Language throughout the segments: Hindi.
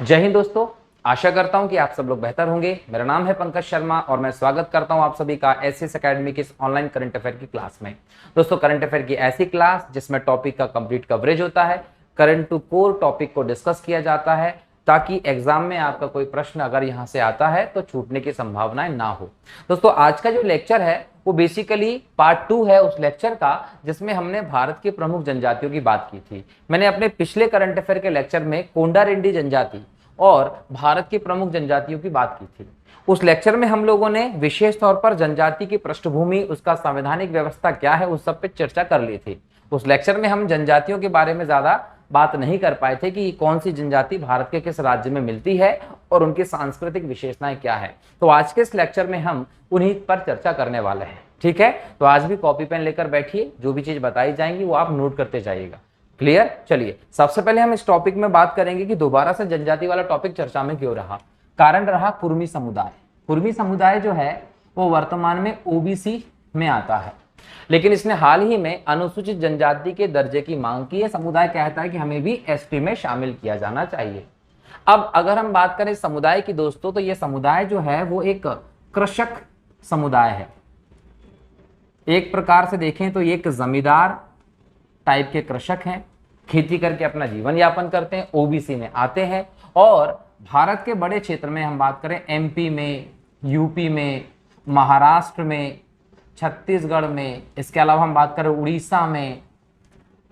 जय हिंद दोस्तों, आशा करता हूं कि आप सब लोग बेहतर होंगे। मेरा नाम है पंकज शर्मा और मैं स्वागत करता हूं आप सभी का एसएस एकेडमी की इस ऑनलाइन करंट अफेयर की क्लास में। दोस्तों, करंट अफेयर की ऐसी क्लास जिसमें टॉपिक का कंप्लीट कवरेज होता है, करंट टू कोर टॉपिक को डिस्कस किया जाता है ताकि एग्जाम में आपका कोई प्रश्न अगर यहां से आता है तो छूटने की संभावनाएं ना हो। दोस्तों, आज का जो लेक्चर है वो बेसिकली पार्ट 2 है उस लेक्चर का जिसमें हमने भारत की प्रमुख जनजातियों की बात की थी। मैंने अपने पिछले करंट अफेयर के लेक्चर में कोंडारेंडी जनजाति और भारत की प्रमुख जनजातियों की बात की थी। उस लेक्चर में हम लोगों ने विशेष तौर पर जनजाति की पृष्ठभूमि, उसका संवैधानिक व्यवस्था क्या है, उस सब पे चर्चा कर ली थी। उस लेक्चर में हम जनजातियों के बारे में ज्यादा बात नहीं कर पाए थे कि कौन सी जनजाति भारत के किस राज्य में मिलती है और उनकी सांस्कृतिक विशेषताएं क्या है। तो आज के इस लेक्चर में हम उन्हीं पर चर्चा करने वाले हैं। ठीक है, तो आज भी कॉपी पेन लेकर बैठिए, जो भी चीज बताई जाएंगी वो आप नोट करते जाइएगा। क्लियर? चलिए, सबसे पहले हम इस टॉपिक में बात करेंगे कि दोबारा से जनजाति वाला टॉपिक चर्चा में क्यों रहा। कारण रहा कुर्मी समुदाय। कुर्मी समुदाय जो है वो वर्तमान में ओबीसी में आता है, लेकिन इसने हाल ही में अनुसूचित जनजाति के दर्जे की मांग की है। समुदाय कहता है कि हमें भी एसटी में शामिल किया जाना चाहिए। अब अगर हम बात करें समुदाय की दोस्तों, तो यह समुदाय जो है वो एक कृषक समुदाय है। एक प्रकार से देखें तो ये एक जमींदार टाइप के कृषक हैं, खेती करके अपना जीवन यापन करते हैं, ओबीसी में आते हैं। और भारत के बड़े क्षेत्र में हम बात करें, एमपी में, यूपी में, महाराष्ट्र में, छत्तीसगढ़ में, इसके अलावा हम बात करें उड़ीसा में,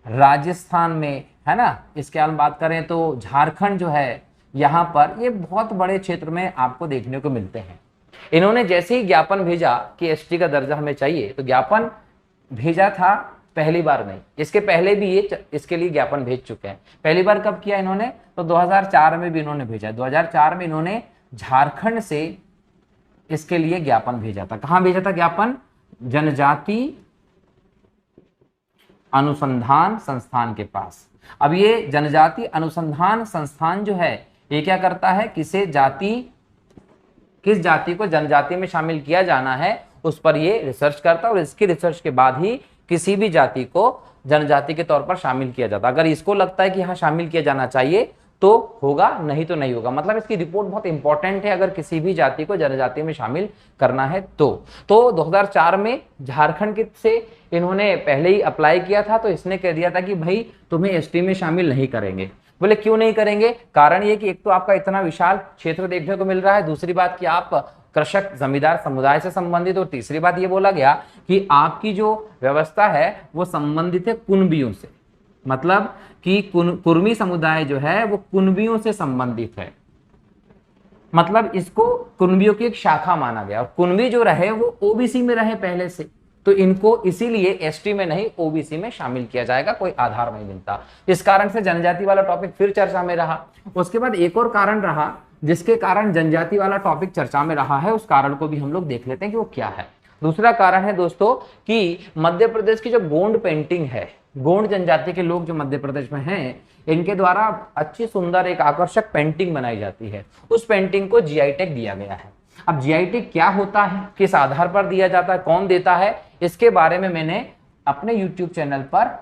राजस्थान में, है ना, इसके अलावा बात करें तो झारखंड जो है, यहाँ पर ये बहुत बड़े क्षेत्र में आपको देखने को मिलते हैं। इन्होंने जैसे ही ज्ञापन भेजा कि एसटी का दर्जा हमें चाहिए, तो ज्ञापन भेजा था पहली बार नहीं, इसके पहले भी ये इसके लिए ज्ञापन भेज चुके हैं। पहली बार कब किया इन्होंने? तो 2004 में भी इन्होंने भेजा। 2004 में इन्होंने झारखंड से इसके लिए ज्ञापन भेजा था। कहां भेजा था ज्ञापन? जनजाति अनुसंधान संस्थान के पास। अब ये जनजाति अनुसंधान संस्थान जो है ये क्या करता है, किस जाति को जनजाति में शामिल किया जाना है उस पर ये रिसर्च करता है और इसकी रिसर्च के बाद ही किसी भी जाति को जनजाति के तौर पर शामिल किया जाता। अगर इसको लगता है कि हाँ शामिल किया जाना चाहिए तो होगा, नहीं तो नहीं होगा। मतलब इसकी रिपोर्ट बहुत इंपॉर्टेंट है अगर किसी भी जाति को जनजाति में शामिल करना है तो 2004 में झारखंड से इन्होंने पहले ही अप्लाई किया था, तो इसने कह दिया था कि भाई तुम्हें एसटी में शामिल नहीं करेंगे। बोले क्यों नहीं करेंगे? कारण ये कि एक तो आपका इतना विशाल क्षेत्र देखने को मिल रहा है, दूसरी बात कि आप कृषक जमींदार समुदाय से संबंधित, और तीसरी बात ये बोला गया कि आपकी जो व्यवस्था है वो संबंधित है कुनबियों से। मतलब कि कुर्मी समुदाय जो है वो कुनबियों से संबंधित है, मतलब इसको कुनबियों की एक शाखा माना गया। और कुनबी जो रहे वो ओबीसी में रहे पहले से, तो इनको इसीलिए एसटी में नहीं ओबीसी में शामिल किया जाएगा, कोई आधार नहीं मिलता। इस कारण से जनजाति वाला टॉपिक फिर चर्चा में रहा। उसके बाद एक और कारण रहा जिसके कारण जनजाति वाला टॉपिक चर्चा में रहा है, उस कारण को भी हम लोग देख लेते हैं कि वो क्या है। दूसरा कारण है दोस्तों कि मध्य प्रदेश की जो गोंड पेंटिंग है, गोंड जनजाति के लोग जो मध्य प्रदेश में हैं, इनके द्वारा अच्छी सुंदर एक आकर्षक पेंटिंग बनाई जाती है। उस पेंटिंग को जीआई टैग दिया गया है। अब जीआई टैग क्या होता है, किस आधार पर दिया जाता है, कौन देता है, इसके बारे में मैंने अपने यूट्यूब चैनल पर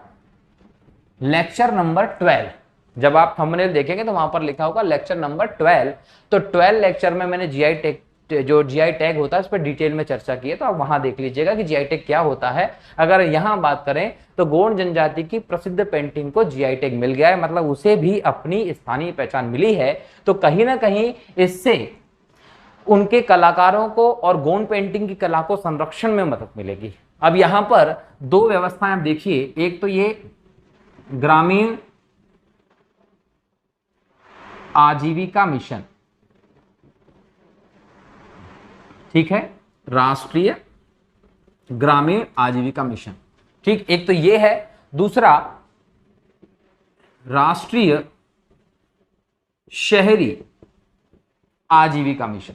लेक्चर नंबर 12, जब आप थंबनेल देखेंगे तो वहां पर लिखा होगा लेक्चर नंबर 12, तो 12 लेक्चर में मैंने जीआई टैग, जो जीआई टैग होता है उस पर डिटेल में चर्चा की है, तो आप वहां देख लीजिएगा कि जीआई टैग क्या होता है। अगर यहां बात करें तो गोंड जनजाति की प्रसिद्ध पेंटिंग को जीआई टैग मिल गया है, मतलब उसे भी अपनी स्थानीय पहचान मिली है। तो कहीं ना कहीं इससे उनके कलाकारों को और गोंड पेंटिंग की कला को संरक्षण में मदद मिलेगी। अब यहां पर दो व्यवस्थाएं आप देखिए, एक तो ये ग्रामीण आजीविका मिशन, ठीक है, राष्ट्रीय ग्रामीण आजीविका मिशन, ठीक, एक तो ये है। दूसरा राष्ट्रीय शहरी आजीविका मिशन,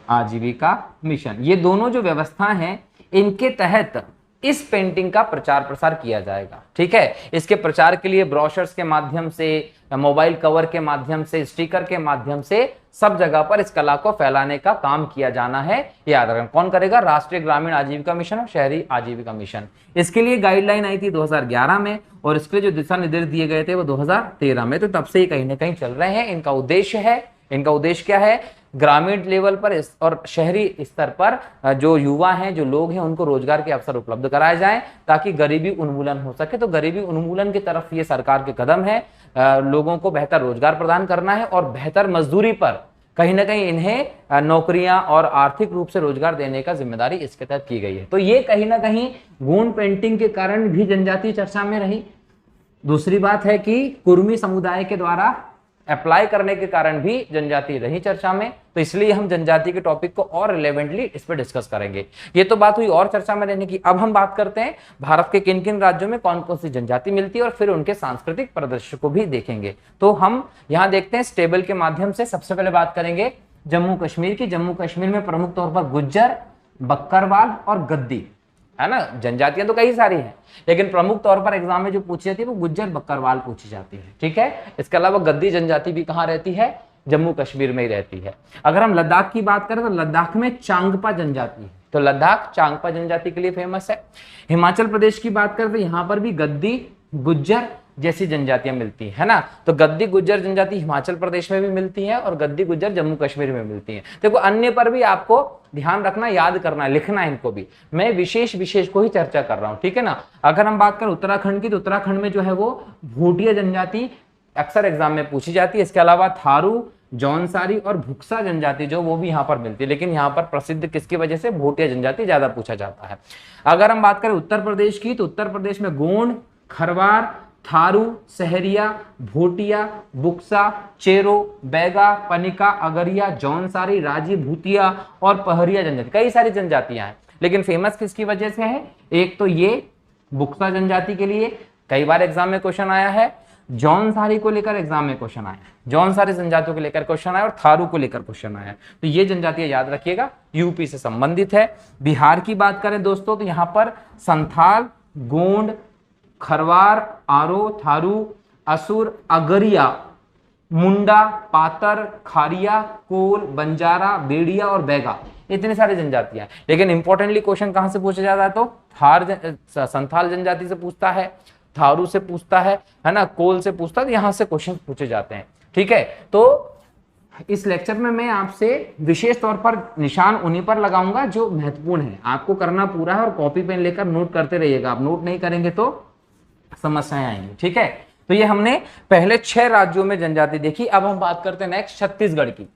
आजीविका मिशन। ये दोनों जो व्यवस्था हैं इनके तहत इस पेंटिंग का प्रचार प्रसार किया जाएगा। ठीक है, इसके प्रचार के लिए ब्रोशर्स के माध्यम से, मोबाइल कवर के माध्यम से, स्टिकर के माध्यम से सब जगह पर इस कला को फैलाने का काम किया जाना है। याद रखना, कौन करेगा? राष्ट्रीय ग्रामीण आजीविका मिशन और शहरी आजीविका मिशन। इसके लिए गाइडलाइन आई थी 2011 में और इसके लिए जो दिशा निर्देश दिए गए थे वो 2013 में। तो तब से ही कहीं ना कहीं चल रहे हैं। इनका उद्देश्य क्या है? ग्रामीण लेवल पर और शहरी स्तर पर जो युवा हैं, जो लोग हैं, उनको रोजगार के अवसर उपलब्ध कराए जाएं ताकि गरीबी उन्मूलन हो सके। तो गरीबी उन्मूलन की तरफ ये सरकार के कदम है। लोगों को बेहतर रोजगार प्रदान करना है और बेहतर मजदूरी पर कहीं ना कहीं इन्हें नौकरियां और आर्थिक रूप से रोजगार देने का जिम्मेदारी इसके तहत की गई है। तो ये कहीं ना कहीं गूंड पेंटिंग के कारण भी जनजातीय चर्चा में रही। दूसरी बात है कि कुर्मी समुदाय के द्वारा अप्लाई करने के कारण भी जनजाति रही चर्चा में। तो इसलिए हम जनजाति के टॉपिक को और रिलेवेंटली इस पर डिस्कस करेंगे। ये तो बात हुई और चर्चा में रहने की। अब हम बात करते हैं भारत के किन किन राज्यों में कौन कौन सी जनजाति मिलती है और फिर उनके सांस्कृतिक परिदृश्य को भी देखेंगे। तो हम यहाँ देखते हैं इस टेबल के माध्यम से। सबसे पहले बात करेंगे जम्मू कश्मीर की। जम्मू कश्मीर में प्रमुख तौर पर गुज्जर, बक्करवाल और गद्दी है ना। जनजातियां तो कई सारी हैं, लेकिन प्रमुख तौर पर एग्जाम में जो पूछी जाती है वो गुज्जर बक्करवाल पूछी जाती है। ठीक है, इसके अलावा गद्दी जनजाति भी कहाँ रहती है? जम्मू कश्मीर में ही रहती है। अगर हम लद्दाख की बात करें तो लद्दाख में चांगपा जनजाति है। तो लद्दाख चांगपा जनजाति के लिए फेमस है। हिमाचल प्रदेश की बात करें तो यहाँ पर भी गद्दी, गुज्जर जैसी जनजातियां मिलती है ना। तो गद्दी गुज्जर जनजाति हिमाचल प्रदेश में भी मिलती है और गद्दी गुज्जर जम्मू कश्मीर में मिलती है। देखो अन्य पर भी आपको ध्यान रखना, याद करना, लिखना है इनको भी। मैं विशेष को ही चर्चा कर रहा हूं, ठीक है ना। अगर हम बात करें उत्तराखंड की तो उत्तराखंड में जो है वो भूटिया जनजाति अक्सर एग्जाम में पूछी जाती है। इसके अलावा थारू, जौनसारी और भुक्सा जनजाति जो वो भी यहाँ पर मिलती है, लेकिन यहाँ पर प्रसिद्ध किसकी वजह से? भूटिया जनजाति ज्यादा पूछा जाता है। अगर हम बात करें उत्तर प्रदेश की तो उत्तर प्रदेश में गोंड, खरवार, थारू, सहरिया, भोटिया, बुक्सा, चेरो, बैगा, पनिका, अगरिया, जौनसारी, राजी, भूतिया और पहरिया जनजाति, कई सारी जनजातियां हैं। लेकिन फेमस किसकी वजह से है? एक तो ये बुक्सा जनजाति के लिए कई बार एग्जाम में क्वेश्चन आया है, जौनसारी को लेकर एग्जाम में क्वेश्चन आया है, जौनसारी जनजातियों को लेकर क्वेश्चन आया और थारू को लेकर क्वेश्चन आया है। तो ये जनजातियां याद रखिएगा, यूपी से संबंधित है। बिहार की बात करें दोस्तों तो यहाँ पर संथाल, गोंड, खरवार, आरो, थारू, असुर, अगरिया, मुंडा, पातर, खारिया, कोल, बंजारा, बेड़िया और बैगा, इतनी सारी जनजातियां। लेकिन इंपॉर्टेंटली क्वेश्चन कहां से पूछा जाता है? तो संथाल जनजाति से पूछता है, थारू से पूछता है ना, कोल से पूछता है। यहां से क्वेश्चन पूछे जाते हैं। ठीक है, तो इस लेक्चर में मैं आपसे विशेष तौर पर निशान उन्हीं पर लगाऊंगा जो महत्वपूर्ण है। आपको करना पूरा है और कॉपी पेन लेकर नोट करते रहिएगा। आप नोट नहीं करेंगे तो समस्याएं आएंगी। ठीक है, तो ये हमने पहले 6 राज्यों में जनजाति देखी। अब हम बात करते हैं नेक्स्ट छत्तीसगढ़ की।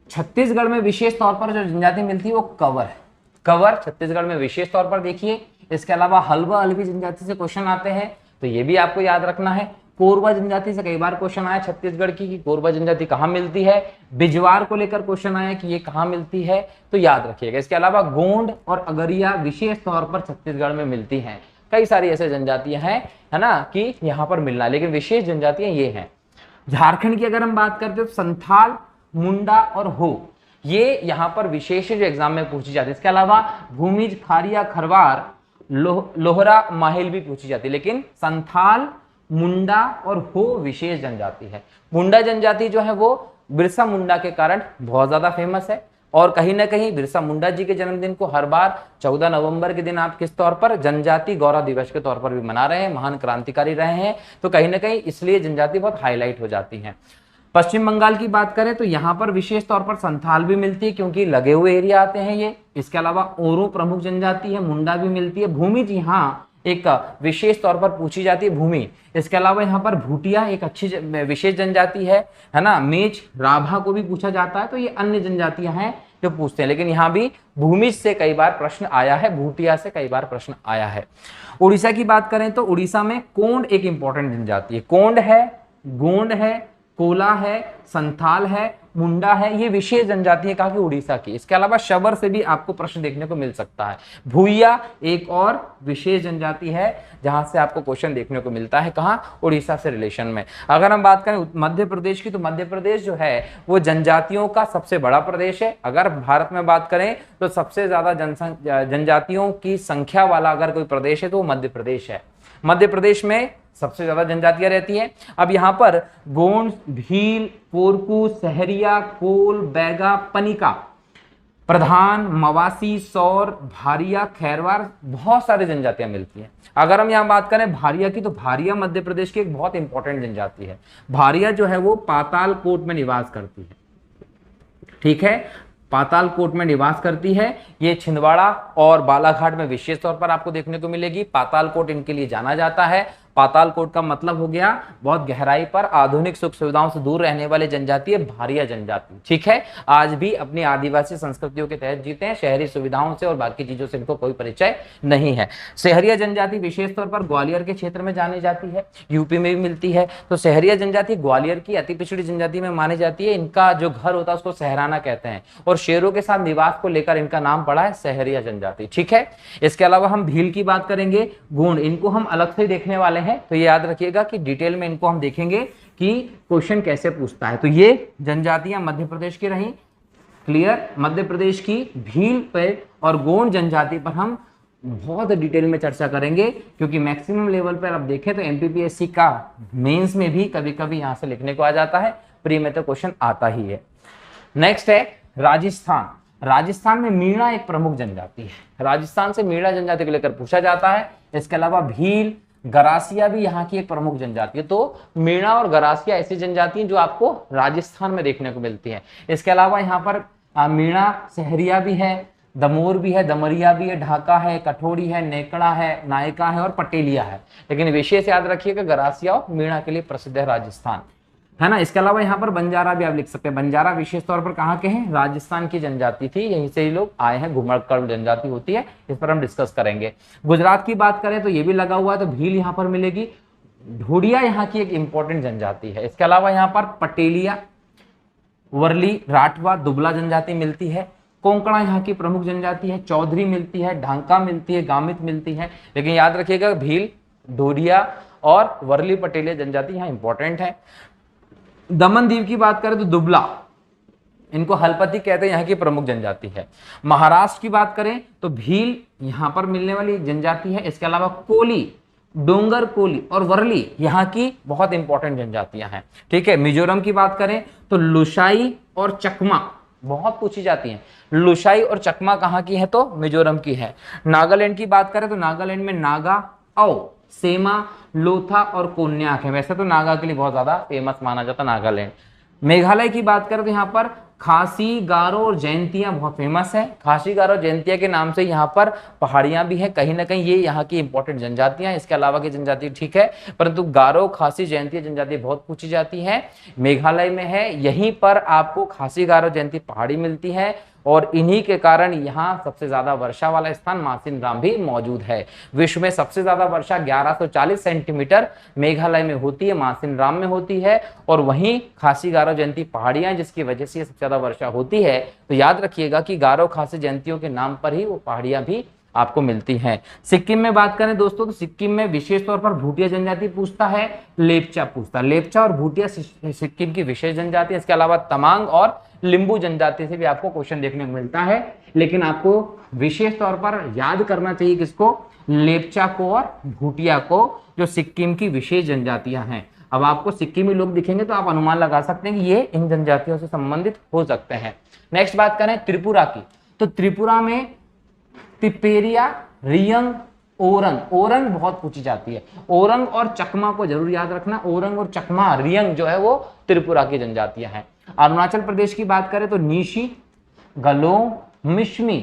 छत्तीसगढ़ में विशेष तौर पर जो जनजाति मिलती है वो कंवर है। कंवर छत्तीसगढ़ में विशेष तौर पर देखिए। इसके अलावा हल्बा हल्बी जनजाति से क्वेश्चन आते हैं, तो ये भी आपको याद रखना है। कोरबा जनजाति से कई बार क्वेश्चन आया छत्तीसगढ़ की कि कोरबा जनजाति कहाँ मिलती है। बिजवार को लेकर क्वेश्चन आया कि ये कहाँ मिलती है, तो याद रखिएगा। इसके अलावा गोंड और अगरिया विशेष तौर पर छत्तीसगढ़ में मिलती हैं। कई सारी ऐसे जनजातियां हैं, है ना, कि यहाँ पर मिलना, लेकिन विशेष जनजातियां ये हैं। झारखंड की अगर हम बात करते हो संथाल, मुंडा और हो, ये यहाँ पर विशेष जो एग्जाम में पूछी जाती है। इसके अलावा भूमिज, खारिया, खरवार, लोहरा, माहिल भी पूछी जाती है, लेकिन संथाल, मुंडा और हो विशेष जनजाति है। मुंडा जनजाति जो है वो बिरसा मुंडा के कारण बहुत ज्यादा फेमस है और कहीं ना कहीं बिरसा मुंडा जी के जन्मदिन को हर बार 14 नवंबर के दिन आप किस तौर पर? जनजाति गौरव दिवस के तौर पर भी मना रहे हैं। महान क्रांतिकारी रहे हैं, तो कहीं ना कहीं इसलिए जनजाति बहुत हाईलाइट हो जाती है। पश्चिम बंगाल की बात करें तो यहाँ पर विशेष तौर पर संथाल भी मिलती है क्योंकि लगे हुए एरिया आते हैं ये। इसके अलावा ओरो प्रमुख जनजाति है, मुंडा भी मिलती है। भूमि जी हाँ एक विशेष तौर पर पूछी जाती है, भूमि। इसके अलावा यहाँ पर भूटिया एक अच्छी विशेष जनजाति है ना। मेच, राभा को भी पूछा जाता है। तो ये अन्य जनजातियां हैं जो पूछते हैं, लेकिन यहाँ भी भूमि से कई बार प्रश्न आया है, भूटिया से कई बार प्रश्न आया है। उड़ीसा की बात करें तो उड़ीसा में कोंड एक इंपॉर्टेंट जनजाति है। कोंड है, गोंड है, कोला है, संथाल है, मुंडा है, ये विशेष जनजाति है कहा कि उड़ीसा की। इसके अलावा शबर से भी आपको प्रश्न देखने को मिल सकता है। भूइया एक और विशेष जनजाति है जहां से आपको क्वेश्चन देखने को मिलता है, कहां, उड़ीसा से रिलेशन में। अगर हम बात करें मध्य प्रदेश की, तो मध्य प्रदेश जो है वो जनजातियों का सबसे बड़ा प्रदेश है। अगर भारत में बात करें तो सबसे ज्यादा जनजातियों की संख्या वाला अगर कोई प्रदेश है तो वो मध्य प्रदेश है। मध्य प्रदेश में सबसे ज्यादा जनजातियां रहती हैं। अब यहाँ पर गोंड, भील, कोरकू, सहरिया, कोल, बैगा, पनिका, प्रधान, मवासी, सौर, भारिया, खैरवार, बहुत सारी जनजातियां मिलती हैं। अगर हम यहाँ बात करें भारिया की, तो भारिया मध्य प्रदेश की एक बहुत इंपॉर्टेंट जनजाति है। भारिया जो है वो पातालकोट में निवास करती है, ठीक है, पातालकोट में निवास करती है। ये छिंदवाड़ा और बालाघाट में विशेष तौर पर आपको देखने को मिलेगी। पातालकोट इनके लिए जाना जाता है। पातालकोट का मतलब हो गया बहुत गहराई पर आधुनिक सुख सुविधाओं से दूर रहने वाली जनजाति है भारिया जनजाति, ठीक है। आज भी अपनी आदिवासी संस्कृतियों के तहत जीते हैं, शहरी सुविधाओं से और बाकी चीजों से इनको कोई परिचय नहीं है। सहरिया जनजाति विशेष तौर पर ग्वालियर के क्षेत्र में जानी जाती है, यूपी में भी मिलती है। तो सहरिया जनजाति ग्वालियर की अति पिछड़ी जनजाति में मानी जाती है। इनका जो घर होता है उसको सहराना कहते हैं और शेरों के साथ निवास को लेकर इनका नाम पड़ा है सहरिया जनजाति, ठीक है। इसके अलावा हम भील की बात करेंगे, गोंड, इनको हम अलग से देखने वाले हैं, तो ये याद रखिएगा कि डिटेल में इनको हम देखेंगे कि क्वेश्चन कैसे पूछता है। तो ये जनजातियां मध्य प्रदेश की रही, क्लियर। मध्य प्रदेश की भील पे और गोंड जनजाति पर हम बहुत डिटेल में चर्चा करेंगे, क्योंकि मैक्सिमम लेवल पर आप देखें तो एमपीपीएससी का मेंस में भी कभी कभी यहां से लिखने को आ जाता है, प्री में तो क्वेश्चन आता ही है। नेक्स्ट है राजस्थान। राजस्थान में मीणा एक प्रमुख जनजाति है। राजस्थान से मीणा जनजाति को लेकर पूछा जाता है। इसके अलावा भील, गरासिया भी यहाँ की एक प्रमुख जनजाति है। तो मीणा और गरासिया ऐसी जनजाति हैं जो आपको राजस्थान में देखने को मिलती है। इसके अलावा यहाँ पर मीणा, सहरिया भी है, दमोर भी है, दमरिया भी है, ढाका है, कठोरी है, नेकड़ा है, नायका है और पटेलिया है। लेकिन विशेष याद रखिएगा गरासिया और मीणा के लिए प्रसिद्ध है राजस्थान, है ना। इसके अलावा यहाँ पर बंजारा भी आप लिख सकते हैं। बंजारा विशेष तौर पर कहाँ के हैं, राजस्थान की जनजाति थी, यहीं से ही लोग आए हैं, घुमड़कड़ जनजाति होती है, इस पर हम डिस्कस करेंगे। गुजरात की बात करें तो ये भी लगा हुआ है, तो भील यहाँ पर मिलेगी। ढोडिया यहाँ की एक इंपॉर्टेंट जनजाति है। इसके अलावा यहाँ पर पटेलिया, वर्ली, राठवा, दुबला जनजाति मिलती है। कोंकणा यहाँ की प्रमुख जनजाति है। चौधरी मिलती है, ढांका मिलती है, गामित मिलती है। लेकिन याद रखिएगा भील, ढोडिया और वर्ली पटेलिया जनजाति यहाँ इंपॉर्टेंट है। दमन दीव की बात करें तो दुबला, इनको हलपति कहते हैं, यहाँ की प्रमुख जनजाति है। महाराष्ट्र की बात करें तो भील यहाँ पर मिलने वाली जनजाति है। इसके अलावा कोली, डोंगर कोली और वर्ली यहाँ की बहुत इंपॉर्टेंट जनजातियां हैं, ठीक है। मिजोरम की बात करें तो लुशाई और चकमा बहुत पूछी जाती हैं। लुशाई और चकमा कहाँ की है, तो मिजोरम की है। नागालैंड की बात करें तो नागालैंड में नागा, औ, सेमा, लोथा और कोन्याक है। वैसे तो नागा के लिए बहुत ज्यादा फेमस माना जाता नागालैंड। मेघालय की बात करें तो यहाँ पर खासी, गारो और जयंतियां बहुत फेमस है। खासी, गारो, जयंतिया के नाम से यहाँ पर पहाड़ियां भी हैं, कहीं ना कहीं ये यहाँ की इंपॉर्टेंट जनजातियां। इसके अलावा की जनजाति ठीक है, परंतु गारो, खासी, जयंतिया जनजाति बहुत पूछी जाती है, मेघालय में है। यहीं पर आपको खासी, गारो, जयंती पहाड़ी मिलती है और इन्हीं के कारण यहाँ सबसे ज्यादा वर्षा वाला स्थान मासिन राम भी मौजूद है। विश्व में सबसे ज्यादा वर्षा 1140 सेंटीमीटर मेघालय में होती है, मासिन राम में होती है, और वहीं खासी, गारो, जयंती पहाड़ियां जिसकी वजह से सबसे ज्यादा वर्षा होती है। तो याद रखिएगा कि गारो, खासी, जयंतियों के नाम पर ही वो पहाड़ियां भी आपको मिलती हैं। सिक्किम में बात करें दोस्तों तो सिक्किम में विशेष तौर पर भूटिया जनजाति पूछता है, लेपचा पूछता है। लेपचा और भूटिया सिक्किम की विशेष जनजाति है। इसके अलावा तमांग और लिंबू जनजाति से भी आपको क्वेश्चन देखने को मिलता है, लेकिन आपको विशेष तौर पर याद करना चाहिए किसको, लेपचा को और भूटिया को, जो सिक्किम की विशेष जनजातियां हैं। अब आपको सिक्किमी लोग दिखेंगे तो आप अनुमान लगा सकते हैं कि ये इन जनजातियों से संबंधित हो सकते हैं। नेक्स्ट बात करें त्रिपुरा की, तो त्रिपुरा में तिपेरिया, रियंग, ओरंग, ओरंग बहुत पूछी जाती है। ओरंग और चकमा को जरूर याद रखना। ओरंग और चकमा, रियंग जो है वो त्रिपुरा की जनजातियां हैं। अरुणाचल प्रदेश की बात करें तो नीशी, गलोंग, मिश्मी,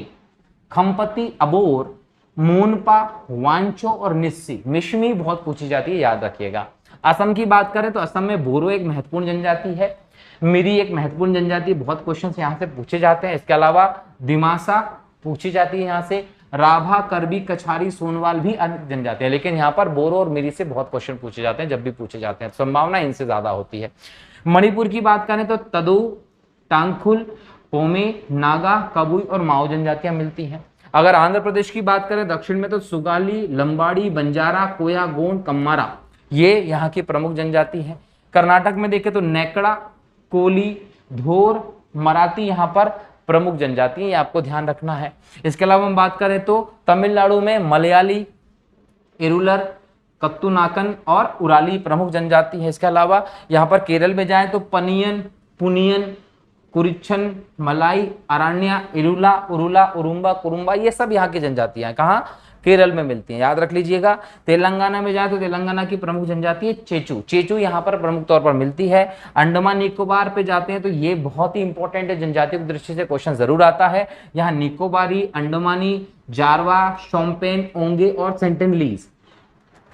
खम्पति, अबोर, मोनपा, वांचो और निस्सी। मिश्मी बहुत पूछी जाती है, याद रखिएगा। असम की बात करें तो असम में बोरो एक महत्वपूर्ण जनजाति है। मिरी एक महत्वपूर्ण जनजाति, बहुत क्वेश्चन यहाँ से पूछे जाते हैं। इसके अलावा दिमासा पूछी जाती है यहाँ से। राभा, करबी, कछारी, सोनवाल भी अन्य जनजाति है, लेकिन यहाँ पर बोरो और मिरी से बहुत क्वेश्चन पूछे जाते हैं। जब भी पूछे जाते हैं संभावना इनसे ज्यादा होती है। मणिपुर की बात करें तो तदो, टांगखुल, पोमे, नागा, कबुई और माओ जनजातियां मिलती हैं। अगर आंध्र प्रदेश की बात करें दक्षिण में, तो सुगाली, लंबाड़ी, बंजारा, कोया, गोंड, कम्मारा, ये यहाँ की प्रमुख जनजाति है। कर्नाटक में देखें तो नेकड़ा, कोली, धोर, मराठी यहाँ पर प्रमुख जनजाति है, ये आपको ध्यान रखना है। इसके अलावा हम बात करें तो तमिलनाडु में मलयाली, इरुलर, कत्तुनाकन और उराली प्रमुख जनजाति है। इसके अलावा यहाँ पर केरल में जाएं तो पनियन, पुनियन, कुरिच्छन, मलाई, अरण्या, इरुला, उरुला, उरुम्बा, कुरुम्बा, ये सब यहाँ की जनजातियां हैं। कहाँ? केरल में मिलती हैं, याद रख लीजिएगा। तेलंगाना में जाए तो तेलंगाना की प्रमुख जनजाति है चेचू, चेचू यहाँ पर प्रमुख तौर पर मिलती है। अंडमान निकोबार पे जाते हैं तो ये बहुत ही इंपॉर्टेंट है, जनजातियों की दृष्टि से क्वेश्चन जरूर आता है। यहाँ निकोबारी, अंडमानी, जारवा, शोम्पेन, ओंगे और सेंटिनलीज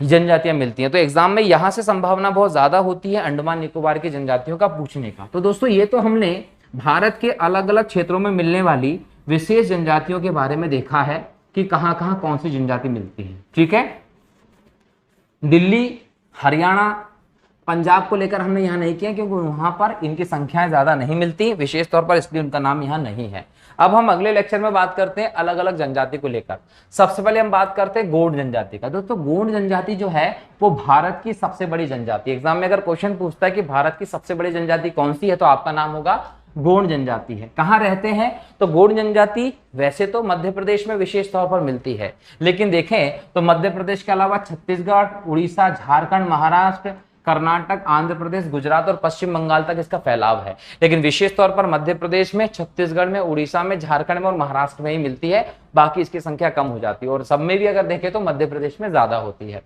जनजातियां मिलती हैं। तो एग्जाम में यहां से संभावना बहुत ज्यादा होती है अंडमान निकोबार की जनजातियों का पूछने का। तो दोस्तों ये तो हमने भारत के अलग अलग क्षेत्रों में मिलने वाली विशेष जनजातियों के बारे में देखा है कि कहां कहां कौन सी जनजाति मिलती है। ठीक है, दिल्ली, हरियाणा, पंजाब को लेकर हमने यहाँ नहीं किया क्योंकि वहां पर इनकी संख्याएं ज्यादा नहीं मिलती विशेष तौर पर, इसलिए उनका नाम यहाँ नहीं है। अब हम अगले लेक्चर में बात करते हैं अलग अलग जनजाति को लेकर। सबसे पहले हम बात करते हैं गोंड जनजाति का। दोस्तों गोंड जनजाति जो है वो भारत की सबसे बड़ी जनजाति। एग्जाम में अगर क्वेश्चन पूछता है कि भारत की सबसे बड़ी जनजाति कौन सी है, तो आपका नाम होगा गोंड जनजाति है। कहाँ रहते हैं? तो गोंड जनजाति वैसे तो मध्य प्रदेश में विशेष तौर पर मिलती है, लेकिन देखें तो मध्य प्रदेश के अलावा छत्तीसगढ़, उड़ीसा, झारखंड, महाराष्ट्र, कर्नाटक, आंध्र प्रदेश, गुजरात और पश्चिम बंगाल तक इसका फैलाव है। लेकिन विशेष तौर पर मध्य प्रदेश में, छत्तीसगढ़ में, उड़ीसा में, झारखंड में और महाराष्ट्र में ही मिलती है, बाकी इसकी संख्या कम हो जाती है। और सब में भी अगर देखें तो मध्य प्रदेश में ज्यादा होती है।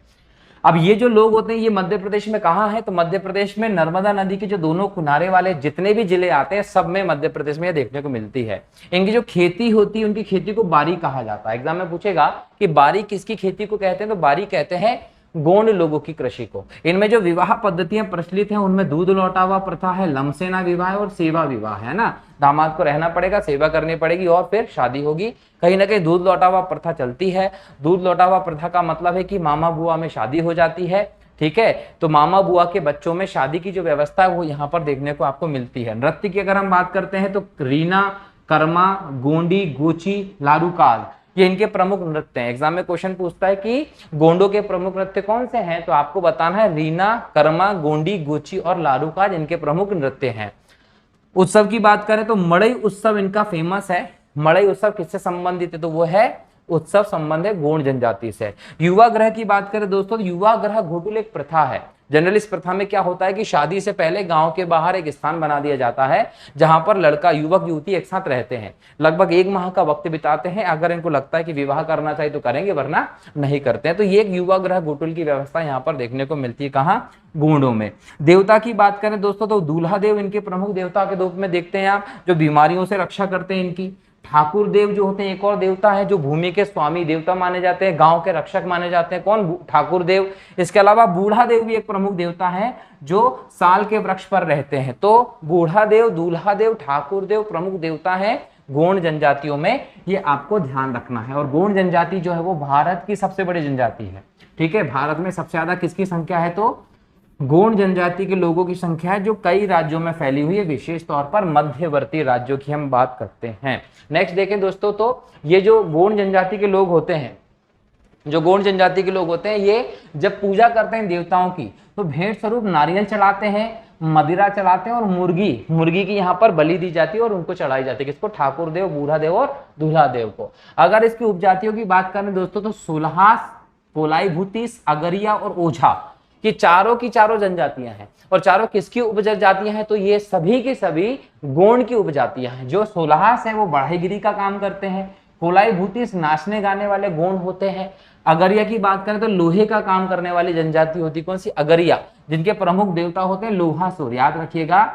अब ये जो लोग होते हैं ये मध्य प्रदेश में कहाँ है? तो मध्य प्रदेश में नर्मदा नदी के जो दोनों किनारे वाले जितने भी जिले आते हैं सब में मध्य प्रदेश में ये देखने को मिलती है। इनकी जो खेती होती है उनकी खेती को बारी कहा जाता है। एग्जाम में पूछेगा कि बारी किसकी खेती को कहते हैं, तो बारी कहते हैं गोंड लोगों की कृषि को। इनमें जो विवाह पद्धतियां प्रचलित हैं उनमें दूध लौटावा प्रथा है, लमसेना विवाह और सेवा विवाह है ना। दामाद को रहना पड़ेगा, सेवा करनी पड़ेगी और फिर शादी होगी। कहीं ना कहीं दूध लौटावा प्रथा चलती है। दूध लौटावा प्रथा का मतलब है कि मामा बुआ में शादी हो जाती है। ठीक है, तो मामा बुआ के बच्चों में शादी की जो व्यवस्था है वो यहाँ पर देखने को आपको मिलती है। नृत्य की अगर हम बात करते हैं तो रीना, कर्मा, गोंडी, गोची, लारूकाल, ये इनके प्रमुख नृत्य हैं। एग्जाम में क्वेश्चन पूछता है कि गोंडों के प्रमुख नृत्य कौन से हैं, तो आपको बताना है रीना, कर्मा, गोंडी, गोची और लारूकाल इनके प्रमुख नृत्य हैं। उत्सव की बात करें तो मड़ई उत्सव इनका फेमस है। मड़ई उत्सव किससे संबंधित है, तो वो है उत्सव संबंध है गोंड जनजाति से। युवा ग्रह की बात करें दोस्तों तो युवा ग्रह घोटुल एक प्रथा है। जनरल इस प्रथा में क्या होता है कि शादी से पहले गांव के बाहर एक स्थान बना दिया जाता है जहां पर लड़का युवक युवती एक साथ रहते हैं, लगभग 1 माह का वक्त बिताते हैं। अगर इनको लगता है कि विवाह करना चाहिए तो करेंगे, वरना नहीं करते हैं। तो ये एक युवा ग्रह घोटुल की व्यवस्था यहाँ पर देखने को मिलती है। कहाँ? गोंडों में। देवता की बात करें दोस्तों तो दूल्हा देव इनके प्रमुख देवता के रूप में देखते हैं आप, जो बीमारियों से रक्षा करते हैं इनकी। ठाकुर देव जो होते हैं एक और देवता है जो भूमि के स्वामी देवता माने जाते हैं, गांव के रक्षक माने जाते हैं। कौन? ठाकुर देव। इसके अलावा बूढ़ा देव भी एक प्रमुख देवता है जो साल के वृक्ष पर रहते हैं। तो बूढ़ा देव, दूल्हा देव, ठाकुर देव प्रमुख देवता है गोंड जनजातियों में, ये आपको ध्यान रखना है। और गोंड जनजाति जो है वो भारत की सबसे बड़ी जनजाति है। ठीक है, भारत में सबसे ज्यादा किसकी संख्या है, तो गोंड जनजाति के लोगों की संख्या है, जो कई राज्यों में फैली हुई है, विशेष तौर पर मध्यवर्ती राज्यों की हम बात करते हैं। नेक्स्ट देखें दोस्तों तो ये जो गोंड जनजाति के लोग होते हैं, जो गोंड जनजाति के लोग होते हैं, ये जब पूजा करते हैं देवताओं की तो भेंट स्वरूप नारियल चढ़ाते हैं, मदिरा चढ़ाते हैं और मुर्गी की यहाँ पर बलि दी जाती है और उनको चढ़ाई जाती है। किसको? ठाकुर देव, बूढ़ा देव और दूल्हा देव को। अगर इसकी उपजातियों की बात करें दोस्तों तो सुलहास, कोलाई भूतिस, अगरिया और ओझा, ये चारों की चारों जनजातियां हैं। और चारों किसकी उपजातियां हैं, तो ये सभी की सभी गोंड की उपजातियां हैं। जो सोलहास है वो बढ़ईगिरी का काम करते हैं, कोलाई भूतिस नाचने गाने वाले गोंड होते हैं। अगरिया की बात करें तो लोहे का काम करने वाली जनजाति होती, कौन सी? अगरिया, जिनके प्रमुख देवता होते हैं लोहासुर। याद रखिएगा,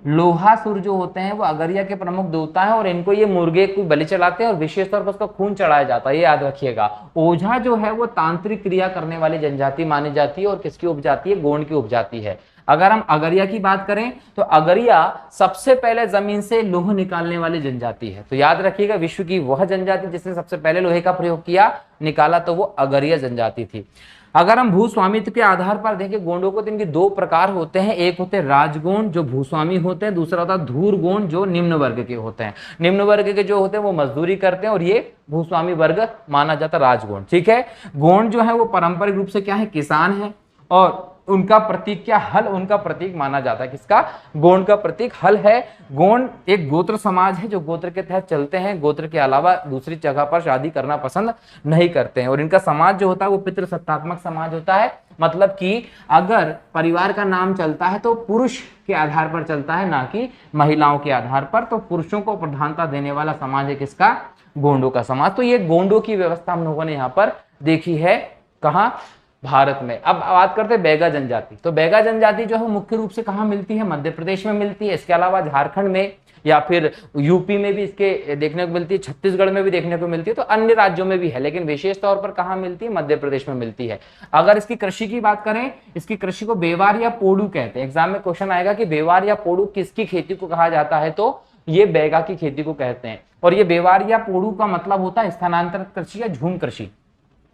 लोहासुर जो होते हैं वो अगरिया के प्रमुख देवता हैं और इनको ये मुर्गे को बलि चलाते हैं और विशेष तौर पर उसका खून चढ़ाया जाता है, ये याद रखिएगा। ओझा जो है वो तांत्रिक क्रिया करने वाली जनजाति मानी जाती है और किसकी उपजाति है? गोंड की उपजाति है। अगर हम अगरिया की बात करें तो अगरिया सबसे पहले जमीन से लोह निकालने वाली जनजाति है। तो याद रखिएगा, विश्व की वह जनजाति जिसने सबसे पहले लोहे का प्रयोग किया, निकाला, तो वो अगरिया जनजाति थी। अगर हम भूस्वामित्व के आधार पर देखें गोंडों को, तो इनके दो प्रकार होते हैं। एक होते हैं राजगोंड जो भूस्वामी होते हैं, दूसरा होता है धूर्गोंड जो निम्न वर्ग के होते हैं। निम्न वर्ग के जो होते हैं वो मजदूरी करते हैं और ये भूस्वामी वर्ग माना जाता है राजगोंड। ठीक है, गोंड जो है वो पारंपरिक रूप से क्या है, किसान है, और उनका प्रतीक क्या, हल उनका प्रतीक माना जाता है। किसका, गोंड का प्रतीक हल है। गोंड एक गोत्र समाज है जो गोत्र के तहत चलते हैं, गोत्र के अलावा दूसरी जगह पर शादी करना पसंद नहीं करते हैं। और इनका समाज जो होता है वो पितृसत्तात्मक समाज होता है, मतलब कि अगर परिवार का नाम चलता है तो पुरुष के आधार पर चलता है, ना कि महिलाओं के आधार पर। तो पुरुषों को प्रधानता देने वाला समाज है किसका, गोंडों का समाज। तो ये गोंडों की व्यवस्था हम लोगों ने यहाँ पर देखी है, कहाँ, भारत में। अब बात करते हैं बैगा जनजाति। तो बैगा जनजाति जो है मुख्य रूप से कहाँ मिलती है, मध्य प्रदेश में मिलती है। इसके अलावा झारखंड में या फिर यूपी में भी इसके देखने को मिलती है, छत्तीसगढ़ में भी देखने को मिलती है, तो अन्य राज्यों में भी है, लेकिन विशेष तौर पर कहाँ मिलती है, मध्य प्रदेश में मिलती है। अगर इसकी कृषि की बात करें, इसकी कृषि को बेवार या पोड़ू कहते हैं। एग्जाम में क्वेश्चन आएगा कि बेवार या पोड़ू किसकी खेती को कहा जाता है, तो ये बैगा की खेती को कहते हैं। और ये बेवार या पोड़ू का मतलब होता है स्थानांतरित कृषि या झूम कृषि,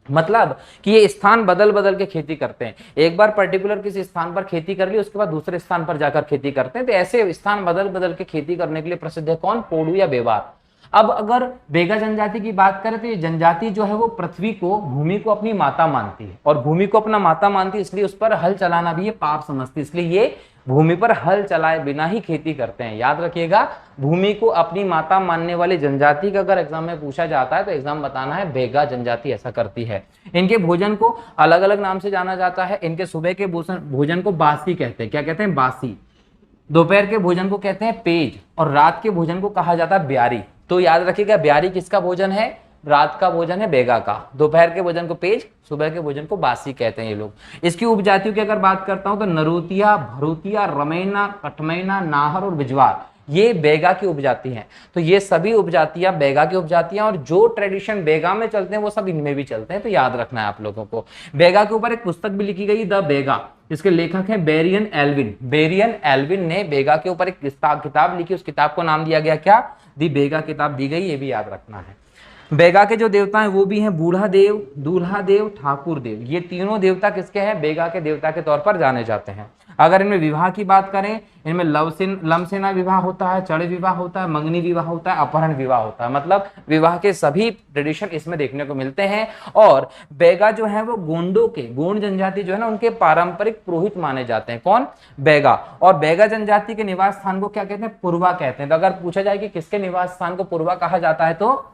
मतलब कि ये स्थान बदल बदल के खेती करते हैं। एक बार पर्टिकुलर किसी स्थान पर खेती कर ली, उसके बाद दूसरे स्थान पर जाकर खेती करते हैं। तो ऐसे स्थान बदल बदल के खेती करने के लिए प्रसिद्ध है कौन, पोड़ू या बेवार। अब अगर बैगा जनजाति की बात करें तो ये जनजाति जो है वो पृथ्वी को, भूमि को अपनी माता मानती है, और भूमि को अपना माता मानती है, इसलिए उस पर हल चलाना भी ये पाप समझती है, इसलिए ये भूमि पर हल चलाए बिना ही खेती करते हैं। याद रखिएगा, भूमि को अपनी माता मानने वाली जनजाति का अगर एग्जाम में पूछा जाता है तो एग्जाम बताना है बैगा जनजाति ऐसा करती है। इनके भोजन को अलग अलग नाम से जाना जाता है। इनके सुबह के भोजन को बासी कहते हैं। क्या कहते हैं, बासी। दोपहर के भोजन को कहते हैं पेज, और रात के भोजन को कहा जाता है ब्यारी। तो याद रखिएगा, ब्यारी किसका भोजन है, रात का भोजन है बैगा का। दोपहर के भोजन को पेज, सुबह के भोजन को बासी कहते हैं ये लोग। इसकी उपजातियों की अगर बात करता हूं तो नरोतिया, भरोतिया, रमैना, कटमैना, नाहर और बिजवार, ये बैगा की उपजाति हैं। तो ये सभी उपजातियां बैगा की उपजातियां, और जो ट्रेडिशन बैगा में चलते हैं वो सब इनमें भी चलते हैं। तो याद रखना है आप लोगों को। बैगा के ऊपर एक पुस्तक भी लिखी गई, द बैगा। इसके लेखक हैं बेरियन एल्विन। बेरियन एल्विन ने बैगा के ऊपर एक किताब लिखी, उस किताब को नाम दिया गया क्या, दी बैगा किताब दी गई, ये भी याद रखना है। बैगा के जो देवता हैं वो भी हैं बूढ़ा देव, दूल्हा देव, ठाकुर देव। ये तीनों देवता किसके हैं, बैगा के देवता के तौर पर जाने जाते हैं। अगर इनमें विवाह की बात करें, इनमें लमसेना विवाह होता है, चढ़ विवाह होता है, मंगनी विवाह होता है, अपहरण विवाह होता है। मतलब विवाह के सभी ट्रेडिशन इसमें देखने को मिलते हैं। और बैगा जो है वो गोंडों के, गोंड जनजाति जो है ना, उनके पारंपरिक पुरोहित माने जाते हैं। कौन, बैगा। और बैगा जनजाति के निवास स्थान को क्या कहते हैं, पुरवा कहते हैं। तो अगर पूछा जाए कि किसके निवास स्थान को पुरवा कहा जाता है, तो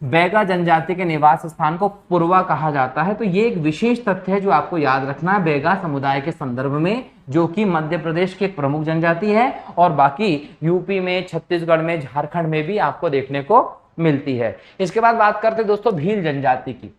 बैगा जनजाति के निवास स्थान को पुरवा कहा जाता है। तो ये एक विशेष तथ्य है जो आपको याद रखना है बैगा समुदाय के संदर्भ में, जो कि मध्य प्रदेश की एक प्रमुख जनजाति है, और बाकी यूपी में, छत्तीसगढ़ में, झारखंड में भी आपको देखने को मिलती है। इसके बाद बात करते हैं दोस्तों भील जनजाति की।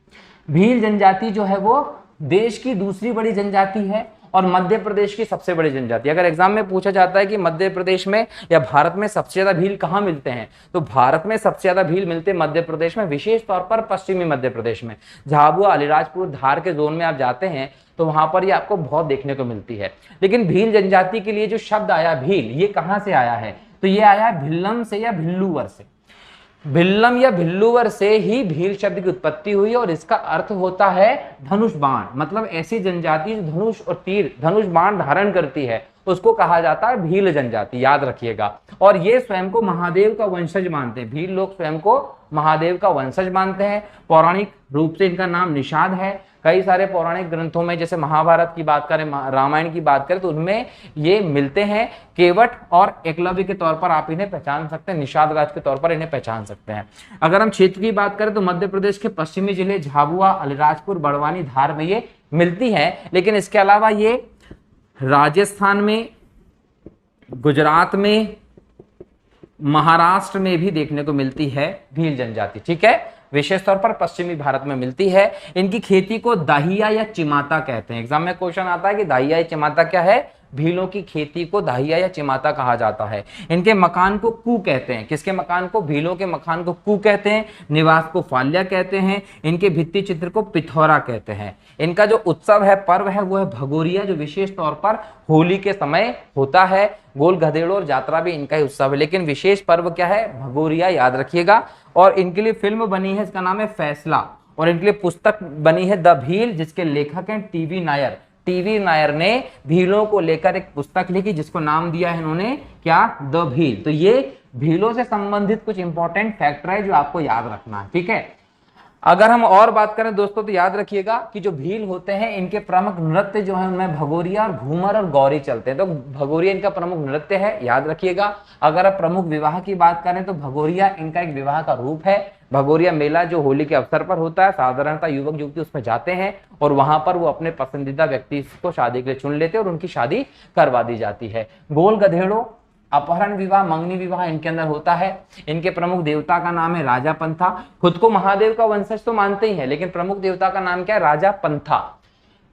भील जनजाति जो है वो देश की दूसरी बड़ी जनजाति है और मध्य प्रदेश की सबसे बड़ी जनजाति। अगर एग्जाम में पूछा जाता है कि मध्य प्रदेश में या भारत में सबसे ज्यादा भील कहाँ मिलते हैं, तो भारत में सबसे ज्यादा भील मिलते हैं मध्य प्रदेश में, विशेष तौर पर पश्चिमी मध्य प्रदेश में। झाबुआ, अलीराजपुर, धार के जोन में आप जाते हैं तो वहां पर ये आपको बहुत देखने को मिलती है। लेकिन भील जनजाति के लिए जो शब्द आया भील, ये कहां से आया है, तो ये आया है भिल्लम से या भिल्लूवर से। भिल्लम या भिल्लूवर से ही भील शब्द की उत्पत्ति हुई, और इसका अर्थ होता है धनुष बाण। मतलब ऐसी जनजाति जो धनुष और तीर, धनुष बाण धारण करती है, उसको कहा जाता है भील जनजाति। याद रखिएगा। और ये स्वयं को महादेव का वंशज मानते हैं। भील लोग स्वयं को महादेव का वंशज मानते हैं। पौराणिक रूप से इनका नाम निषाद है। कई सारे पौराणिक ग्रंथों में, जैसे महाभारत की बात करें, रामायण की बात करें, तो उनमें ये मिलते हैं। केवट और एकलव्य के तौर पर आप इन्हें पहचान सकते हैं, निषाद राज के तौर पर इन्हें पहचान सकते हैं। अगर हम क्षेत्र की बात करें तो मध्य प्रदेश के पश्चिमी जिले झाबुआ, अलीराजपुर, बड़वानी, धार में ये मिलती है। लेकिन इसके अलावा ये राजस्थान में, गुजरात में, महाराष्ट्र में भी देखने को मिलती है भील जनजाति। ठीक है, विशेष तौर पर पश्चिमी भारत में मिलती है। इनकी खेती को दाहिया या चिमाता कहते हैं। एग्जाम में क्वेश्चन आता है कि दाहिया या चिमाता क्या है, भीलों की खेती को दाहिया या चिमाता कहा जाता है। इनके मकान को कू कहते हैं। किसके मकान को? भीलों के मकान को कू कहते हैं। निवास को फाल्या कहते हैं। इनके भित्ति चित्र को पिथौरा कहते हैं। इनका जो उत्सव है, पर्व है, वो है भगोरिया, जो विशेष तौर पर होली के समय होता है। गोल गधेड़ो और यात्रा भी इनका ही उत्सव है, लेकिन विशेष पर्व क्या है? भगोरिया, याद रखिएगा। और इनके लिए फिल्म बनी है, इसका नाम है फैसला। और इनके लिए पुस्तक बनी है द भील, जिसके लेखक हैं टीवी नायर। टीवी नायर ने भीलों को लेकर एक पुस्तक लिखी जिसको नाम दिया है इन्होंने क्या? द भील। तो ये भीलों से संबंधित कुछ इंपॉर्टेंट फैक्टर है जो आपको याद रखना है, ठीक है। अगर हम और बात करें दोस्तों, तो याद रखिएगा कि जो भील होते हैं इनके प्रमुख नृत्य जो है उनमें भगोरिया और घूमर और गौरी चलते हैं। तो भगोरिया इनका प्रमुख नृत्य है, याद रखिएगा। अगर आप प्रमुख विवाह की बात करें तो भगोरिया इनका एक विवाह का रूप है। भगोरिया मेला जो होली के अवसर पर होता है, साधारणतः युवक युवती उसमें जाते हैं और वहां पर वो अपने पसंदीदा व्यक्ति को शादी के लिए चुन लेते हैं और उनकी शादी करवा दी जाती है। गोल गधेड़ो, अपहरण विवाह, मंगनी विवाह इनके अंदर होता है। इनके प्रमुख देवता का नाम है राजा पंथा। खुद को महादेव का वंशज तो मानते ही हैं, लेकिन प्रमुख देवता का नाम क्या है? राजा पंथा।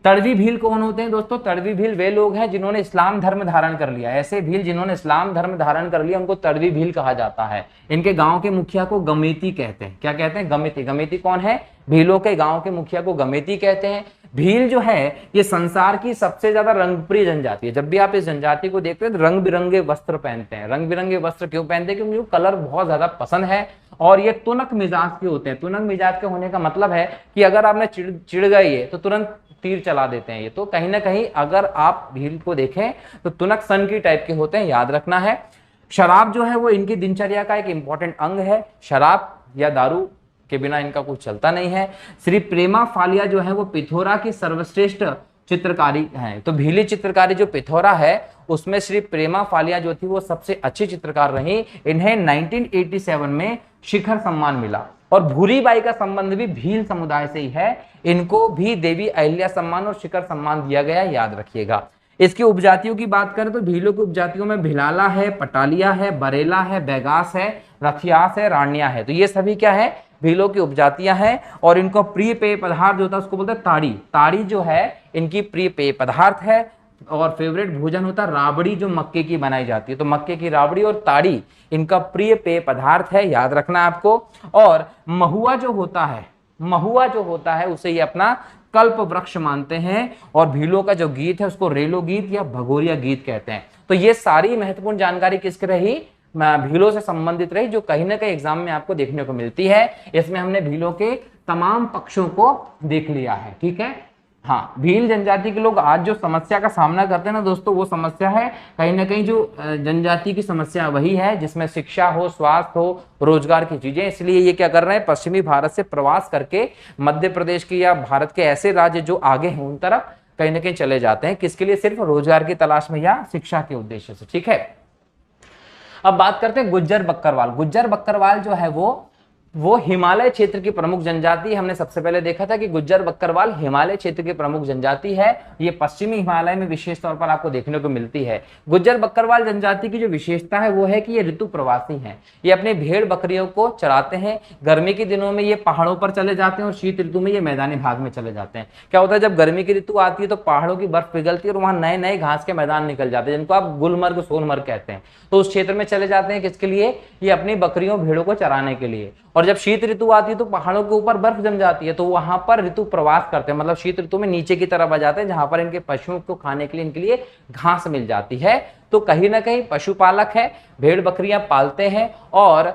तड़वी भील कौन होते हैं दोस्तों? तड़वी भील वे लोग हैं जिन्होंने इस्लाम धर्म धारण कर लिया। ऐसे भील जिन्होंने इस्लाम धर्म धारण कर लिया उनको तड़वी भील कहा जाता है। इनके गांव के मुखिया को गमेती कहते हैं। क्या कहते हैं? गमेती। गमेती कौन है? भीलों के गांव के मुखिया को गमेती कहते हैं। भील जो है ये संसार की सबसे ज्यादा रंगप्रिय जनजाति है। जब भी आप इस जनजाति को देखते हैं तो रंग बिरंगे वस्त्र पहनते हैं। रंग बिरंगे वस्त्र क्यों पहनते हैं? क्योंकि उनको कलर बहुत ज्यादा पसंद है और ये तुनक मिजाज के होते हैं। तुनक मिजाज के होने का मतलब है कि अगर आपने चिढ़ गए तो तुरंत तीर चला देते हैं। ये तो कहीं ना कहीं अगर आप भील को देखें तो तुनक सन की टाइप के होते हैं, याद रखना है। शराब जो है वो इनकी दिनचर्या का एक इंपॉर्टेंट अंग है। शराब या दारू के बिना इनका कुछ चलता नहीं है। श्री प्रेमा फालिया जो है वो पिथौरा की सर्वश्रेष्ठ चित्रकारी है। तो भीली चित्रकारी जो पिथौरा है उसमें श्री प्रेमा फालिया जो थी वो सबसे अच्छी चित्रकार रही। इन्हें 1987 में शिखर सम्मान मिला। और भूरीबाई का संबंध भी भील समुदाय से ही है। इनको भी देवी अहिल्या सम्मान और शिखर सम्मान दिया गया, याद रखिएगा। इसकी उपजातियों की बात करें तो भीलों की उपजातियों में भिलाला है, पटालिया है, बरेला है, बैगास है, रथियास है, रानिया है। तो ये सभी क्या है? भीलों की उपजातियां हैं। और इनको प्रिय पेय पदार्थ जो होता है उसको बोलते हैं ताड़ी। ताड़ी जो है इनकी प्रिय पेय पदार्थ है। और फेवरेट भोजन होता है राबड़ी, जो मक्के की बनाई जाती है। तो मक्के की राबड़ी और ताड़ी इनका प्रिय पेय पदार्थ है, याद रखना आपको। और महुआ जो होता है, महुआ जो होता है उसे ये अपना कल्प वृक्ष मानते हैं। और भीलों का जो गीत है उसको रेलो गीत या भगोरिया गीत कहते हैं। तो ये सारी महत्वपूर्ण जानकारी किसकी रही? भीलों से संबंधित रही, जो कहीं ना कहीं एग्जाम में आपको देखने को मिलती है। इसमें हमने भीलों के तमाम पक्षों को देख लिया है, ठीक है। हाँ, भील जनजाति के लोग आज जो समस्या का सामना करते हैं ना दोस्तों, वो समस्या है कहीं ना कहीं जो जनजाति की समस्या वही है जिसमें शिक्षा हो, स्वास्थ्य हो, रोजगार की चीजें। इसलिए ये क्या कर रहे हैं? पश्चिमी भारत से प्रवास करके मध्य प्रदेश की या भारत के ऐसे राज्य जो आगे हैं उन तरफ कहीं ना कहीं चले जाते हैं। किसके लिए? सिर्फ रोजगार की तलाश में या शिक्षा के उद्देश्य से, ठीक है। अब बात करते हैं गुज्जर बक्करवाल। गुज्जर बक्करवाल जो है वो हिमालय क्षेत्र की प्रमुख जनजाति। हमने सबसे पहले देखा था कि गुज्जर बक्करवाल हिमालय क्षेत्र की प्रमुख जनजाति है। ये पश्चिमी हिमालय में विशेष तौर पर आपको देखने को मिलती है। गुज्जर बक्करवाल जनजाति की जो विशेषता है वो है कि ये ऋतु प्रवासी हैं। ये अपने भेड़ बकरियों को चराते हैं। गर्मी के दिनों में ये पहाड़ों पर चले जाते हैं और शीत ऋतु में ये मैदानी भाग में चले जाते हैं। क्या होता है, जब गर्मी की ऋतु आती है तो पहाड़ों की बर्फ पिघलती है और वहां नए नए घास के मैदान निकल जाते हैं, जिनको आप गुलमर्ग, सोनमर्ग कहते हैं। तो उस क्षेत्र में चले जाते हैं किसके लिए? ये अपनी बकरियों भेड़ों को चराने के लिए। और जब शीत ऋतु आती है तो पहाड़ों के ऊपर बर्फ जम जाती है, तो वहां पर ऋतु प्रवास करते हैं। मतलब शीत ऋतु में नीचे की तरफ आ जाते हैं जहां पर इनके पशुओं को खाने के लिए इनके लिए घास मिल जाती है। तो कहीं ना कहीं पशुपालक है, भेड़ बकरियां पालते हैं और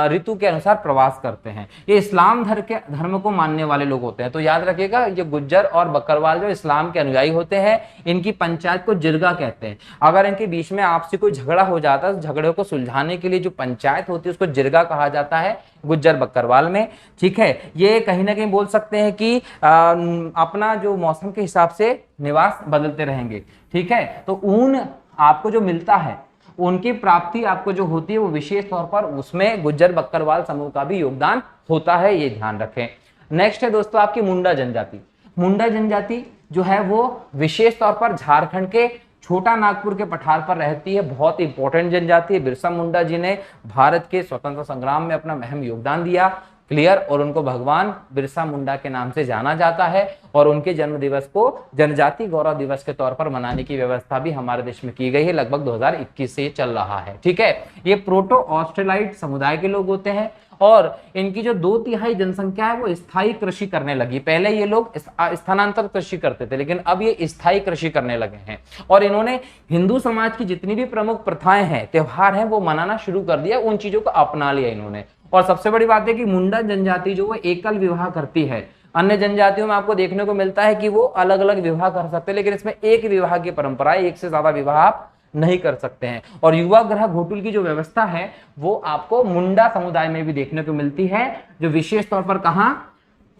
ऋतु के अनुसार प्रवास करते हैं। ये इस्लाम धर्म को मानने वाले लोग होते हैं। तो याद रखिएगा, ये गुज्जर और बकरवाल जो इस्लाम के अनुयायी होते हैं, इनकी पंचायत को जिरगा कहते हैं। अगर इनके बीच में आपसी कोई झगड़ा हो जाता है तो झगड़े को सुलझाने के लिए जो पंचायत होती है उसको जिरगा कहा जाता है गुज्जर बकरवाल में, ठीक है। ये कहीं ना कहीं बोल सकते हैं कि अपना जो मौसम के हिसाब से निवास बदलते रहेंगे, ठीक है। तो ऊन आपको जो मिलता है, उनकी प्राप्ति आपको जो होती है वो विशेष तौर पर उसमें गुज्जर बक्करवाल समूह का भी योगदान होता है, ये ध्यान रखें। नेक्स्ट है दोस्तों आपकी मुंडा जनजाति। मुंडा जनजाति जो है वो विशेष तौर पर झारखंड के छोटा नागपुर के पठार पर रहती है। बहुत इंपॉर्टेंट जनजाति है। बिरसा मुंडा जी ने भारत के स्वतंत्रता संग्राम में अपना अहम योगदान दिया। क्लियर। और उनको भगवान बिरसा मुंडा के नाम से जाना जाता है और उनके जन्म दिवस को जनजाति गौरव दिवस के तौर पर मनाने की व्यवस्था भी हमारे देश में की गई है। लगभग 2021 से ये चल रहा है। ठीक है, ये प्रोटो ऑस्ट्रेलाइट समुदाय के लोग होते हैं और इनकी जो 2/3 जनसंख्या है वो स्थायी कृषि करने लगी। पहले ये लोग स्थानांतर कृषि करते थे, लेकिन अब ये स्थायी कृषि करने लगे हैं और इन्होंने हिंदू समाज की जितनी भी प्रमुख प्रथाएं हैं, त्योहार हैं, वो मनाना शुरू कर दिया, उन चीजों को अपना लिया इन्होंने। और सबसे बड़ी बात है कि मुंडा जनजाति जो वो एकल विवाह करती है। अन्य जनजातियों में आपको देखने को मिलता है कि वो अलग अलग विवाह कर सकते हैं, लेकिन इसमें एक विवाह की परंपरा है, एक से ज्यादा विवाह आप नहीं कर सकते हैं। और युवा ग्रह घोटुल की जो व्यवस्था है वो आपको मुंडा समुदाय में भी देखने को मिलती है, जो विशेष तौर पर कहां,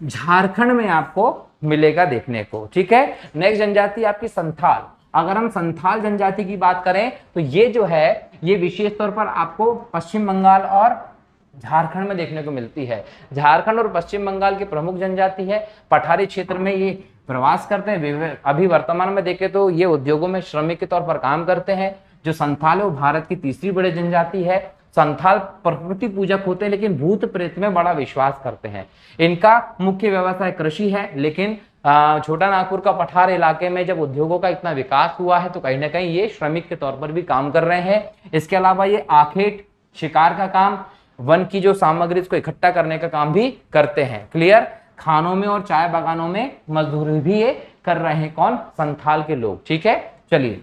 झारखंड में आपको मिलेगा देखने को। ठीक है, नेक्स्ट जनजाति आपकी संथाल। अगर हम संथाल जनजाति की बात करें तो ये जो है ये विशेष तौर पर आपको पश्चिम बंगाल और झारखंड में देखने को मिलती है। झारखंड और पश्चिम बंगाल की प्रमुख जनजाति है। पठारी क्षेत्र में ये प्रवास करते हैं। अभी वर्तमान में देखें तो ये उद्योगों में श्रमिक के तौर पर काम करते हैं। जो संथाल है वो भारत की तीसरी बड़ी जनजाति है। संथाल प्रकृति पूजक होते हैं, लेकिन भूत प्रेत में बड़ा विश्वास करते हैं। इनका मुख्य व्यवसाय कृषि है, लेकिन छोटा नागपुर का पठार इलाके में जब उद्योगों का इतना विकास हुआ है तो कहीं ना कहीं ये श्रमिक के तौर पर भी काम कर रहे हैं। इसके अलावा ये आखेट, शिकार का काम, वन की जो सामग्री इसको इकट्ठा करने का काम भी करते हैं। क्लियर। खानों में और चाय बागानों में मजदूरी भी ये कर रहे हैं। कौन, संथाल के लोग। ठीक है, चलिए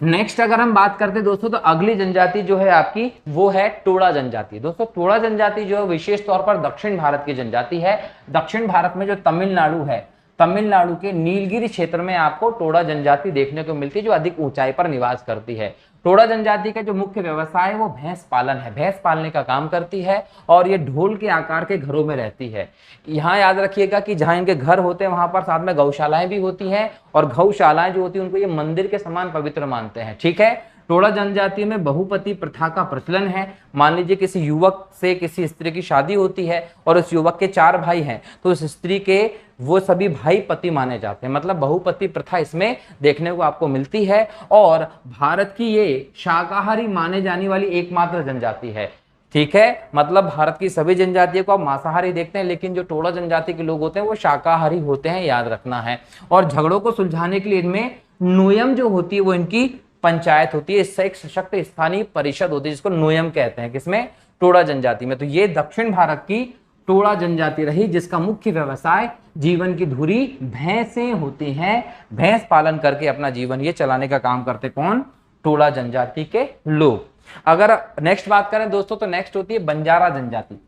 नेक्स्ट अगर हम बात करते हैं दोस्तों तो अगली जनजाति जो है आपकी वो है टोड़ा जनजाति। दोस्तों टोड़ा जनजाति जो है विशेष तौर पर दक्षिण भारत की जनजाति है। दक्षिण भारत में जो तमिलनाडु है, तमिलनाडु के नीलगिरी क्षेत्र में आपको टोड़ा जनजाति देखने को मिलती है, जो अधिक ऊंचाई पर निवास करती है। टोड़ा जनजाति का जो मुख्य व्यवसाय है वो भैंस पालन है, भैंस पालने का काम करती है और ये ढोल के आकार के घरों में रहती है। यहाँ याद रखिएगा कि जहाँ इनके घर होते हैं वहां पर साथ में गौशालाएं भी होती हैं और गौशालाएं जो होती हैं उनको ये मंदिर के समान पवित्र मानते हैं। ठीक है, टोड़ा जनजाति में बहुपति प्रथा का प्रचलन है। मान लीजिए किसी युवक से किसी स्त्री की शादी होती है और उस युवक के 4 भाई हैं, तो उस स्त्री के वो सभी भाई पति माने जाते हैं। मतलब बहुपति प्रथा इसमें देखने को आपको मिलती है और भारत की ये शाकाहारी माने जाने वाली एकमात्र जनजाति है। ठीक है, मतलब भारत की सभी जनजातियों को आप मांसाहारी देखते हैं, लेकिन जो टोड़ा जनजाति के लोग होते हैं वो शाकाहारी होते हैं, याद रखना है। और झगड़ों को सुलझाने के लिए इनमें नोयम जो होती है वो इनकी पंचायत होती है। इससे एक सशक्त स्थानीय परिषद होती है जिसको नोयम कहते हैं। किसमें, टोड़ा जनजाति में। तो ये दक्षिण भारत की टोड़ा जनजाति रही जिसका मुख्य व्यवसाय जीवन की धुरी भैंसें होती हैं। भैंस पालन करके अपना जीवन ये चलाने का काम करते कौन, टोड़ा जनजाति के लोग। अगर नेक्स्ट बात करें दोस्तों तो नेक्स्ट होती है बंजारा जनजाति।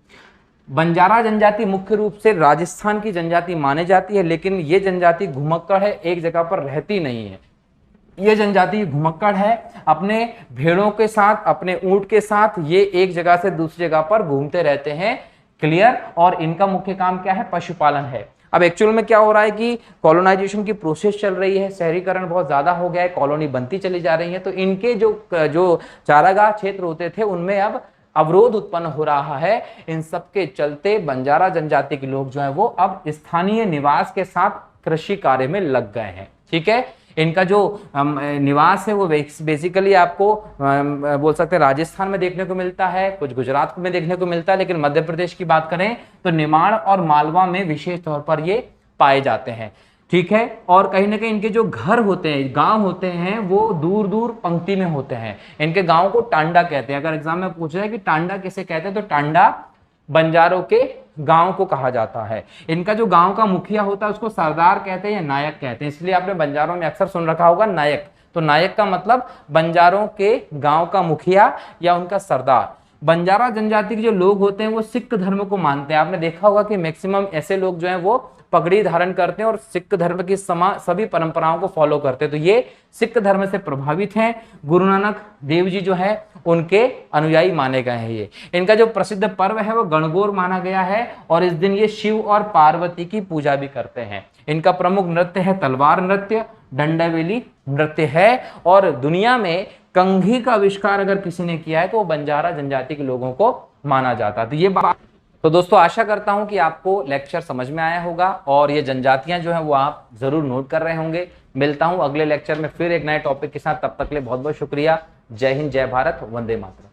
बंजारा जनजाति मुख्य रूप से राजस्थान की जनजाति मानी जाती है, लेकिन ये जनजाति घुमक्कड़ है, एक जगह पर रहती नहीं है। ये जनजाति घुमक्कड़ है, अपने भेड़ों के साथ, अपने ऊंट के साथ ये एक जगह से दूसरी जगह पर घूमते रहते हैं। क्लियर। और इनका मुख्य काम क्या है, पशुपालन है। अब एक्चुअल में क्या हो रहा है कि कॉलोनाइजेशन की प्रोसेस चल रही है, शहरीकरण बहुत ज्यादा हो गया है, कॉलोनी बनती चली जा रही है, तो इनके जो चारागाह क्षेत्र होते थे उनमें अब अवरोध उत्पन्न हो रहा है। इन सब के चलते बंजारा जनजाति के लोग जो है वो अब स्थानीय निवास के साथ कृषि कार्य में लग गए हैं। ठीक है, इनका जो निवास है वो बेसिकली आपको बोल सकते हैं राजस्थान में देखने को मिलता है, कुछ गुजरात में देखने को मिलता है, लेकिन मध्य प्रदेश की बात करें तो निमाड़ और मालवा में विशेष तौर पर ये पाए जाते हैं। ठीक है, और कहीं ना कहीं इनके जो घर होते हैं, गांव होते हैं, वो दूर दूर पंक्ति में होते हैं। इनके गांव को टांडा कहते हैं। अगर एग्जाम में पूछ रहे हैं कि टांडा किसे कहते हैं तो टांडा बंजारों के गांव को कहा जाता है। इनका जो गांव का मुखिया होता है उसको सरदार कहते हैं या नायक कहते हैं, इसलिए आपने बंजारों में अक्सर सुन रखा होगा नायक। तो नायक का मतलब बंजारों के गांव का मुखिया या उनका सरदार। बंजारा जनजाति के जो लोग होते हैं वो सिख धर्म को मानते हैं। आपने देखा होगा कि मैक्सिमम ऐसे लोग जो हैं वो पगड़ी धारण करते हैं और सिख धर्म की सभी परंपराओं को फॉलो करते हैं। तो ये सिख धर्म से प्रभावित हैं। गुरु नानक देव जी जो है उनके अनुयायी माने गए हैं। ये इनका जो प्रसिद्ध पर्व है वो गणगौर माना गया है और इस दिन ये शिव और पार्वती की पूजा भी करते हैं। इनका प्रमुख नृत्य है तलवार नृत्य, डंडावेली नृत्य है और दुनिया में कंघी का आविष्कार अगर किसी ने किया है तो वो बंजारा जनजाति के लोगों को माना जाता है। तो ये बात, तो दोस्तों आशा करता हूं कि आपको लेक्चर समझ में आया होगा और ये जनजातियां जो हैं वो आप जरूर नोट कर रहे होंगे। मिलता हूं अगले लेक्चर में फिर एक नए टॉपिक के साथ, तब तक के लिए बहुत बहुत शुक्रिया। जय हिंद, जय भारत, वंदे मातरम।